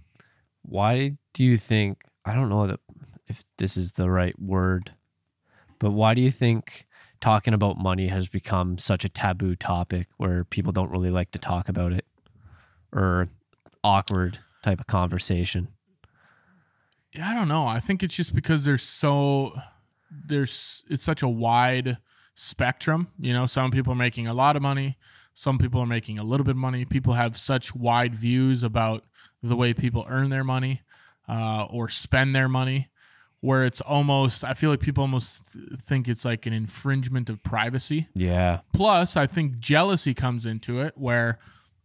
Why do you think, I don't know if this is the right word, but why do you think talking about money has become such a taboo topic where people don't really like to talk about it, or awkward type of conversation? Yeah, I don't know. I think it's just because it's such a wide spectrum. You know, some people are making a lot of money. Some people are making a little bit of money. People have such wide views about the way people earn their money or spend their money, where it's almost, I feel like people almost think it's like an infringement of privacy. Yeah. Plus, I think jealousy comes into it, where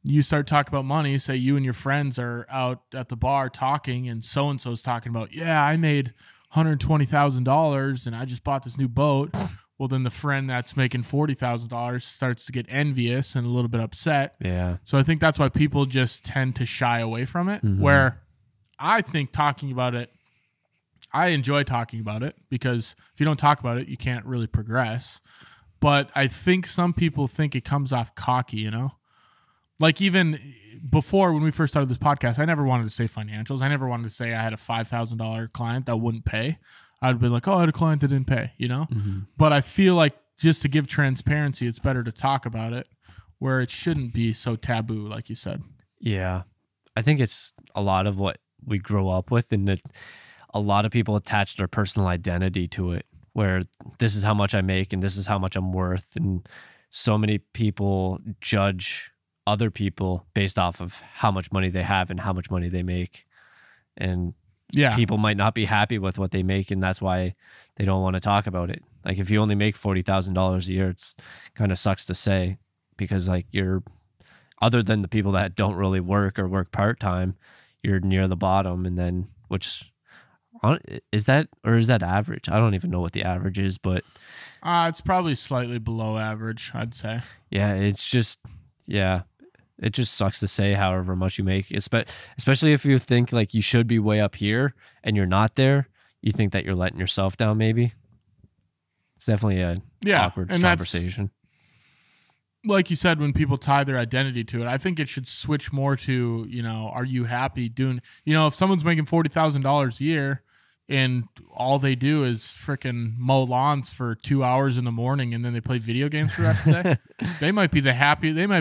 you start talking about money. Say you and your friends are out at the bar talking, and so-and-so's talking about, yeah, I made $120,000 and I just bought this new boat. Well, then the friend that's making $40,000 starts to get envious and a little bit upset. Yeah. So I think that's why people just tend to shy away from it, where I think talking about it, I enjoy talking about it, because if you don't talk about it, you can't really progress. But I think some people think it comes off cocky, you know? Like even before, when we first started this podcast, I never wanted to say financials. I never wanted to say I had a $5,000 client that wouldn't pay. I'd be like, oh, I had a client that didn't pay, you know? But I feel like just to give transparency, it's better to talk about it, where it shouldn't be so taboo, like you said. Yeah. I think it's a lot of what we grow up with, and that a lot of people attach their personal identity to it, where this is how much I make and this is how much I'm worth. And so many people judge other people based off of how much money they have and how much money they make. And people might not be happy with what they make, and that's why they don't want to talk about it. Like if you only make $40,000 a year, it's kind of sucks to say, because like you're, other than the people that don't really work or work part-time, you're near the bottom. And then, which is that average? I don't even know what the average is, but it's probably slightly below average, I'd say. Yeah, it's just, it just sucks to say however much you make, especially if you think like you should be way up here and you're not there. You think that you're letting yourself down, maybe. It's definitely a awkward conversation. Like you said, when people tie their identity to it, I think it should switch more to, you know, are you happy doing, you know, if someone's making $40,000 a year and all they do is freaking mow lawns for 2 hours in the morning and then they play video games for the rest of the day, they might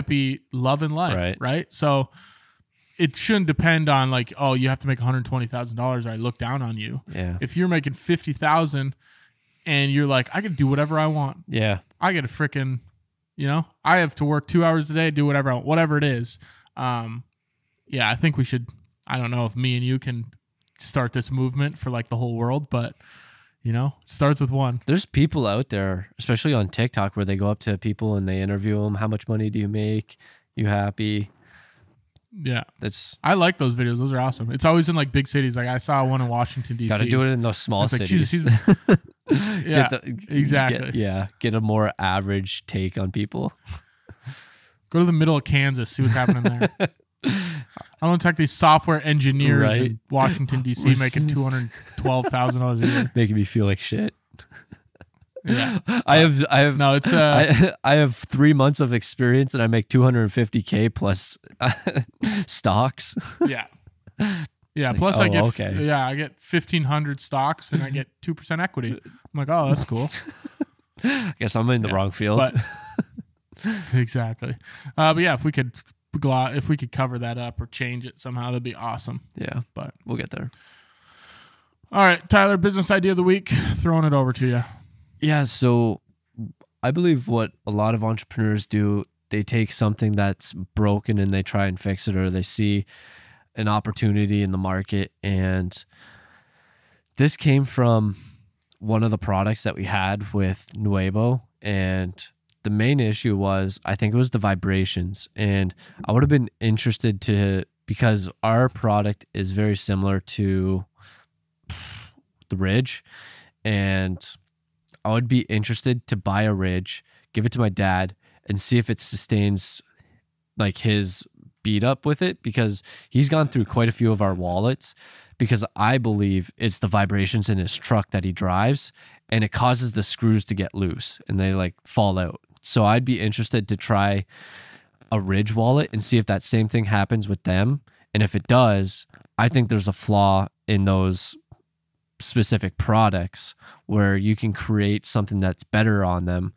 be loving life, right? So it shouldn't depend on like, oh, you have to make $120,000 or I look down on you. Yeah. If you're making $50,000 and you're like, I can do whatever I want. Yeah. I get a freaking, you know, I have to work 2 hours a day, do whatever I want, whatever it is. I think we should, I don't know if me and you can start this movement for like the whole world, but you know, it starts with one. There's people out there, especially on TikTok, where they go up to people and they interview them. How much money do you make? You happy? Yeah. I like those videos. Those are awesome. It's always in like big cities. Like I saw one in Washington, D.C. Got to do it in those small cities. Yeah, exactly. Get a more average take on people. Go to the middle of Kansas, see what's happening there. I don't take these software engineers in Washington, D.C. making $212,000 a year. Making me feel like shit. Yeah. I have 3 months of experience and I make $250K plus stocks. Yeah. Yeah. Plus I get 1,500 stocks and I get 2% equity. I'm like, oh, that's cool. I guess I'm in the wrong field. But, exactly. But yeah, if we could cover that up or change it somehow, that'd be awesome. Yeah, but we'll get there. All right, Tyler, business idea of the week. Throwing it over to you. Yeah, so I believe what a lot of entrepreneurs do, they take something that's broken and they try and fix it, or they see an opportunity in the market. And this came from one of the products that we had with Nuevo, and the main issue was, I think it was the vibrations. And I would have been interested because our product is very similar to the Ridge, and I would be interested to buy a Ridge, give it to my dad, and see if it sustains like his beat up with it because he's gone through quite a few of our wallets because I believe it's the vibrations in his truck that he drives and it causes the screws to get loose and they like fall out. So I'd be interested to try a Ridge wallet and see if that same thing happens with them. And if it does, I think there's a flaw in those specific products where you can create something that's better on them,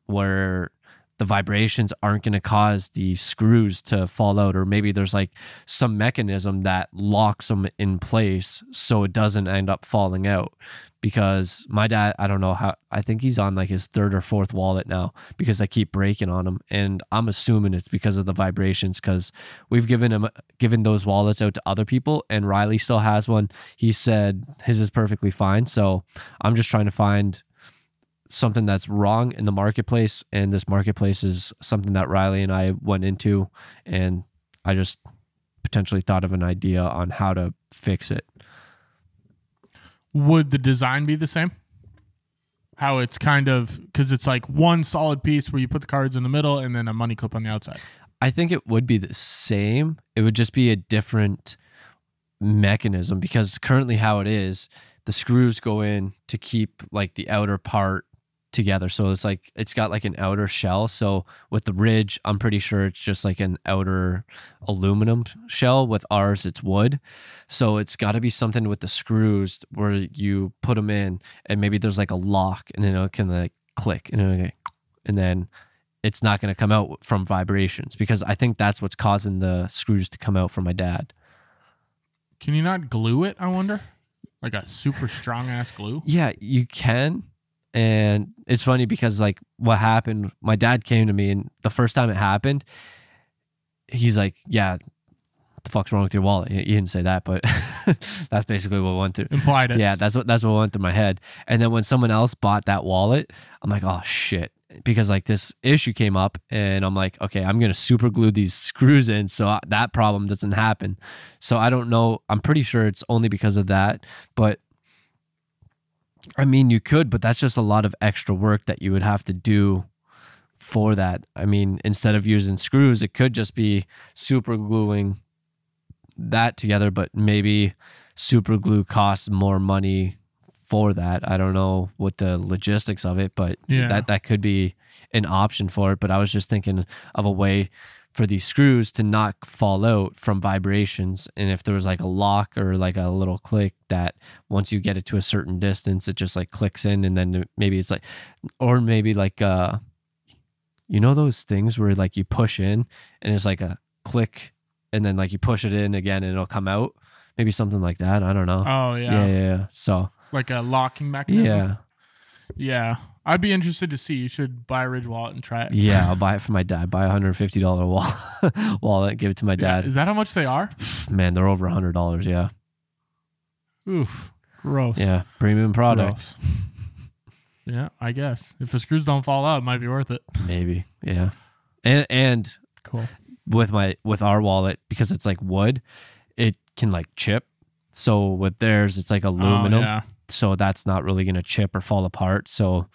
where the vibrations aren't going to cause the screws to fall out, or maybe there's like some mechanism that locks them in place so it doesn't end up falling out. Because my dad, I don't know how, I think he's on like his 3rd or 4th wallet now because I keep breaking on him, and I'm assuming it's because of the vibrations, because we've given those wallets out to other people, and Riley still has one. He said his is perfectly fine, so I'm just trying to find something that's wrong in the marketplace, and this marketplace is something that Riley and I went into, and I just potentially thought of an idea on how to fix it. Would the design be the same? How it's kind of, because it's like one solid piece where you put the cards in the middle and then a money clip on the outside. I think it would be the same. It would just be a different mechanism, because currently how it is, the screws go in to keep like the outer part together. So it's like, it's got like an outer shell. So with the Ridge, I'm pretty sure it's just like an outer aluminum shell. With ours, it's wood. So it's got to be something with the screws where you put them in and maybe there's like a lock and then it can like click and then it's not going to come out from vibrations, because I think that's what's causing the screws to come out from my dad. Can you not glue it, I wonder? Like a super strong ass glue? Yeah, you can. And it's funny because like what happened, my dad came to me and the first time it happened, he's like, yeah, what the fuck's wrong with your wallet? He didn't say that, but that's basically what went through. Implied it. Yeah, that's what went through my head. And then when someone else bought that wallet, I'm like, oh shit. Because like this issue came up and I'm like, okay, I'm going to super glue these screws in so that problem doesn't happen. So I don't know. I'm pretty sure it's only because of that, but I mean, you could, but that's just a lot of extra work that you would have to do for that. I mean, instead of using screws, it could just be super gluing that together, but maybe super glue costs more money for that. I don't know what the logistics of it, but yeah, that could be an option for it. But I was just thinking of a way for these screws to not fall out from vibrations. And if there was like a lock or like a little click that once you get it to a certain distance, it just like clicks in, and then maybe it's like, or maybe like, you know, those things where like you push in and it's like a click and then like you push it in again and it'll come out. Maybe something like that. I don't know. Oh yeah. Yeah. So like a locking mechanism. Yeah. Yeah. I'd be interested to see. You should buy a Ridge wallet and try it. Yeah, I'll buy it for my dad. Buy $150 wallet, give it to my dad. Yeah. Is that how much they are? Man, they're over $100. Yeah. Oof. Gross. Yeah. Premium product. Gross. Yeah, I guess. If the screws don't fall out, it might be worth it. Maybe. Yeah. And cool. With our wallet, because it's like wood, it can like chip. So with theirs, it's like aluminum. Oh, yeah. So that's not really going to chip or fall apart. So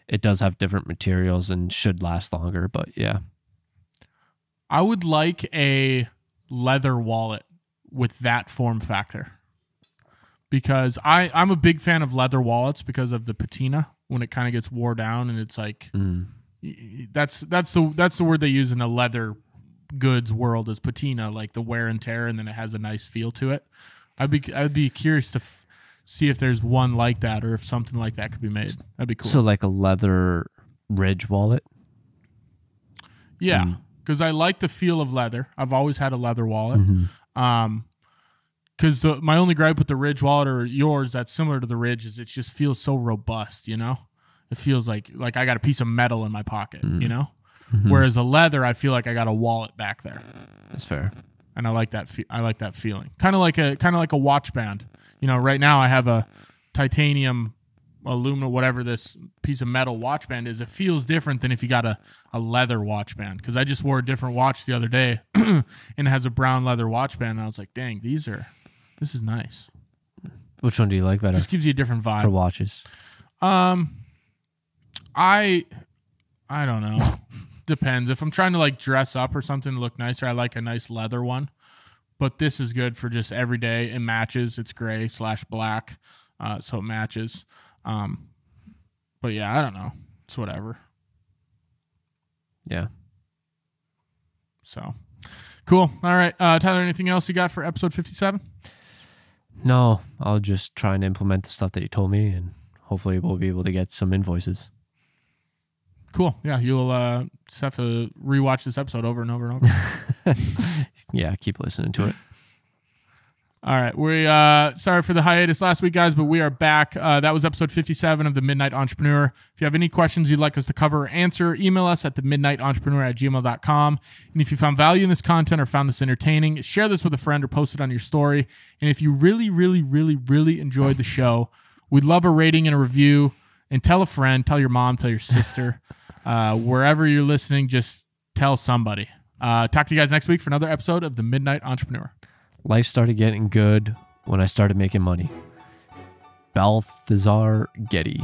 it does have different materials and should last longer. But yeah. I would like a leather wallet with that form factor, because I'm a big fan of leather wallets because of the patina when it kind of gets wore down, and it's like that's the word they use in the leather goods world is patina, like the wear and tear, and then it has a nice feel to it. I'd be curious to see if there's one like that, or if something like that could be made. That'd be cool. So like a leather Ridge wallet? Yeah, because I like the feel of leather. I've always had a leather wallet. Because my only gripe with the Ridge wallet or yours that's similar to the Ridge is it just feels so robust, you know? It feels like I got a piece of metal in my pocket, you know? Whereas a leather, I feel like I got a wallet back there. That's fair. And I like that feeling. Kind of like a watch band. You know, right now I have a titanium, aluminum, whatever this piece of metal watch band is. It feels different than if you got a leather watch band. Because I just wore a different watch the other day, and it has a brown leather watch band. And I was like, dang, this is nice. Which one do you like better? Just gives you a different vibe for watches. I don't know. depends. If I'm trying to like dress up or something to look nicer, I like a nice leather one. But this is good for just every day. It matches. It's gray/black, so it matches. But yeah, I don't know. It's whatever. Yeah. So cool. All right, Tyler. Anything else you got for episode 57? No, I'll just try and implement the stuff that you told me, and hopefully we'll be able to get some invoices. Cool. Yeah, you'll just have to rewatch this episode over and over and over. Yeah, keep listening to it. All right. We sorry for the hiatus last week, guys, but we are back. That was episode 57 of The Midnight Entrepreneur. If you have any questions you'd like us to cover or answer, email us at themidnightentrepreneur@gmail.com. And if you found value in this content or found this entertaining, share this with a friend or post it on your story. And if you really, really, really, really enjoyed the show, we'd love a rating and a review. And tell a friend, tell your mom, tell your sister. Wherever you're listening, just tell somebody. Talk to you guys next week for another episode of The Midnight Entrepreneur. Life started getting good when I started making money. Balthazar Getty.